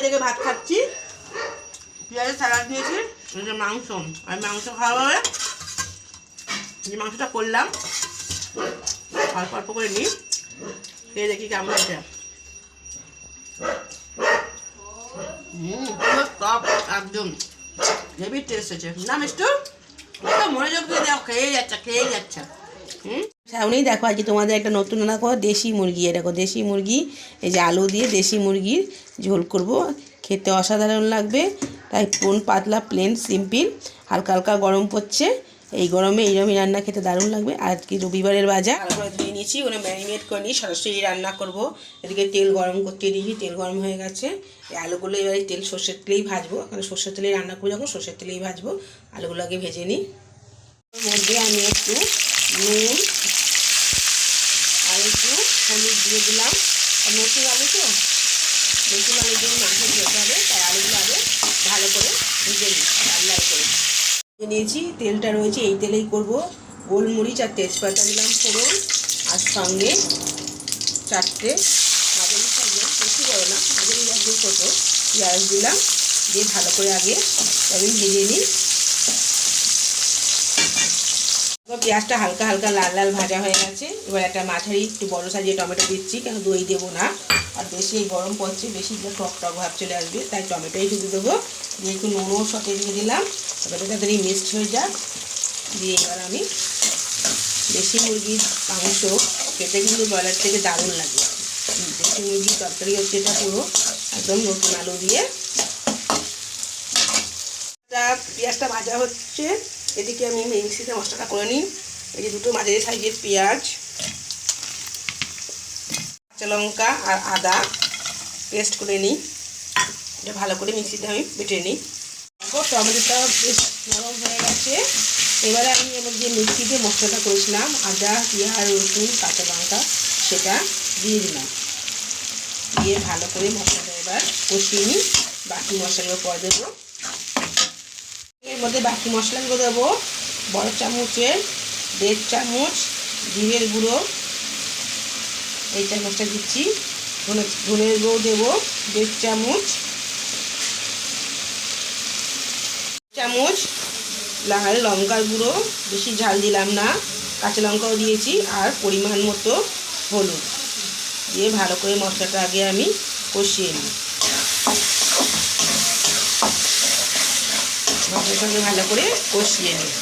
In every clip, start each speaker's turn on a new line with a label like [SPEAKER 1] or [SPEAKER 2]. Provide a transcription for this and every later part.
[SPEAKER 1] লেগে ভাত খাচ্ছি, পেঁয়াজের স্যালাড দিয়েছি, এই যে মাংস, আর মাংস খাওয়া হবে। যে মাংসটা করলাম অল্প অল্প করে নিই, খেয়ে দেখি কেমন হয়েছে। পুরো টপ একদম হেভি টেস্ট হয়েছে না মিষ্টু? মনোযোগ দিয়ে দেখো, খেয়ে যাচ্ছে। সামনেই দেখো আজকে তোমাদের একটা নতুন রান্না করো, দেশি মুরগি। দেখো দেশি মুরগি, এই যে আলু দিয়ে দেশি মুরগির ঝোল করব, খেতে অসাধারণ লাগবে। তাই পাতলা প্লেন সিম্পল, হালকা হালকা গরম পড়ছে, এই গরমে এইরকমই রান্না খেতে দারুণ লাগবে। আর আজকে রবিবারের বাজার তারপরে ধুয়ে নিয়েছি, ওখানে ম্যারিনেট করে নিই, সরাসরি রান্না করব। এদিকে তেল গরম করতে দিয়েছি, তেল গরম হয়ে গেছে। এই আলুগুলো এবারে তেল সর্ষের তেলেই ভাজবো, কারণ সর্ষের তেলেই রান্না করবো, যখন সর্ষের তেলেই ভাজবো। আলুগুলো আগে ভেজে নিই। ওর মধ্যে আমি একটু নুন আর একটু হলুদ দিয়ে দিলাম। আর নতুন আলু তো, নতুন আলুর জন্য মাংস দিতে হবে, তাই আলুগুলো আগে ভালো করে ভেজে নিই, লাল করে নিয়েছি। তেলটা রয়েছে, এই তেলেই করব। গোলমরিচ আর তেজপাতা দিলাম ফোড়ন, আর সঙ্গে 4টে মাঝারি সাইজের, বেশি বড় না, মাঝারি একদম ছোটো পেঁয়াজ দিলাম, দিয়ে ভালো করে আগে আমি ভেজে নিই। পেঁয়াজটা হালকা হালকা লাল লাল ভাজা হয়ে গেছে। এবার একটা মাঝারি একটু বড় সাইজের টমেটো দিচ্ছি, কেন দই দেবো না। আর বেশি এই গরম পড়ছে, বেশি টক টক ভাব চলে আসবে, তাই টমেটোই শুধু দেবো। দিয়ে একটু নুনও সাথে দিয়ে দিলাম, এবার তাড়াতাড়ি মিক্সড হয়ে যাক। দিয়ে এবার আমি দেশি মুরগির মাংস খেতে কিন্তু ব্রয়লার থেকে দারুণ লাগে। দেশি মুরগির তরকারি হচ্ছে এটা পুরো একদম নতুন আলু দিয়ে। পেঁয়াজটা ভাজা হচ্ছে, এদিকে আমি মিক্সিতে মশলাটা করে নিই। এই যে 2টো মাঝারি সাইজের পেঁয়াজ, কাঁচা লঙ্কা আর আদা পেস্ট করে নিই, এটা ভালো করে মিক্সিতে আমি বেটে নিই। টমেটোটা বেশ নরম হয়ে গেছে। এবারে আমি এবার যে মিক্সিতে মশলাটা করেছিলাম, আদা পেঁয়াজ রসুন কাঁচা লঙ্কা, সেটা দিয়ে দিলাম। দিয়ে ভালো করে মশলাটা এবার কষিয়ে নিই। বাকি মশলাগুলো পরে দেবো। এর মধ্যে বাকি মশলাগুলো দেবো, বড় চামচের 1.5 চামচ জিরের গুঁড়ো, এই চামচটা দিচ্ছি। ধনের গুঁড়ো দেবো 1.5 চামচ, লাল লঙ্কার গুঁড়ো, বেশি ঝাল দিলাম না, কাঁচা লঙ্কাও দিয়েছি, আর পরিমাণ মতো হলুদ দিয়ে ভালো করে মশলাটা আগে আমি কষিয়ে নিই। মশলার সঙ্গে ভালো করে কষিয়ে নিই।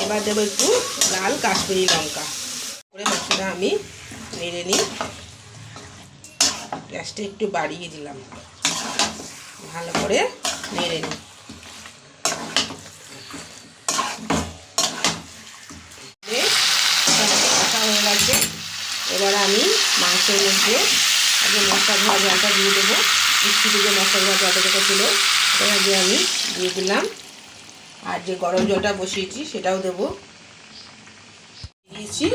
[SPEAKER 1] এবার দেবো একটু লাল কাশ্মীরি লঙ্কা করে মশলাটা আমি নেড়ে নিই। গ্যাসটা একটু বাড়িয়ে দিলাম, ভালো করে নেড়ে নিই। হয়ে গেছে। এবার আমি মাংসের মধ্যে আগে মশলা ধোয়া জলটা দিয়ে দেবো। মিষ্টিতে যে মশলা ধোয়া জলটা যেটা ছিল সেটা আগে আমি দিয়ে দিলাম। আর যে গরম জলটা বসিয়েছি সেটাও দেবো, দিয়েছি।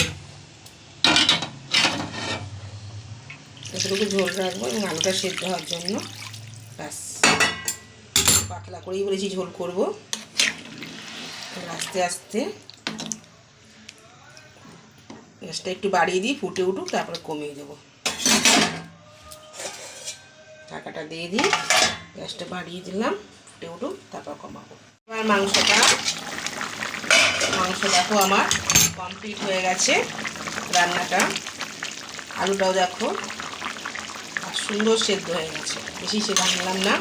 [SPEAKER 1] এতটুকু ঝোল রাখবো এবং আলুটা সেদ্ধ হওয়ার জন্য। ব্যাস, পাতলা করেই বলেছি ঝোল করবো। আস্তে আস্তে গ্যাসটা একটু বাড়িয়ে দিই, ফুটে উঠুক, তারপরে কমিয়ে দেবো। ঢাকাটা দিয়ে দিই, গ্যাসটা বাড়িয়ে দিলাম, ফুটে উঠুক, তারপর কমাবো। এবার মাংস দেখো আমার কমপ্লিট হয়ে গেছে রান্নাটা। আলুটাও দেখো আর সুন্দর সেদ্ধ হয়ে গেছে, বেশি সেদ্ধ আনলাম না।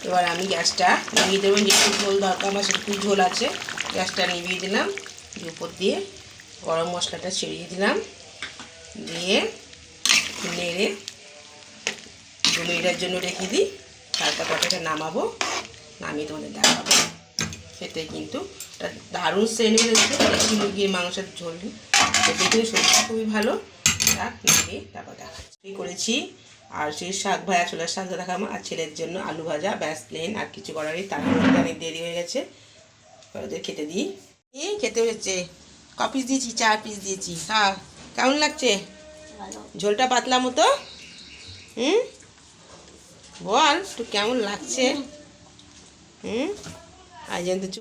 [SPEAKER 1] এবার আমি গ্যাসটা নিভিয়ে দেবো, যেটুকু ঝোল দরকার আমার সেটুকু ঝোল আছে। গ্যাসটা নিভিয়ে দিলাম, উপর দিয়ে গরম মশলাটা ছড়িয়ে দিলাম, দিয়ে নেড়ে 2 মিনিটের জন্য রেখে দিই। তারপর তরকারিটা নামাবো, নামিয়ে তোমাদের দেখাবো। খেতে কিন্তু দারুণ সেন্ট বেরোচ্ছে। দেশি মুরগির মাংসের ঝোল খেতে কিন্তু সত্যি খুবই ভালো। নামিয়ে তারপর দেখাচ্ছি করেছি। আর সেই শাক ভাজা, ছোলার শাক দেখাবো, আর ছেলের জন্য আলু ভাজা, ব্যাস প্লেন, আর কিছু করারই। তার মধ্যে অনেক দেরি হয়ে গেছে, ওদের খেতে দিই। খেতে হয়েছে, ক পিস দিয়েছি? 4 পিস দিয়েছি। হ্যাঁ, কেমন লাগছে? ঝোলটা পাতলা মতো। বল তো কেমন লাগছে। আর যেন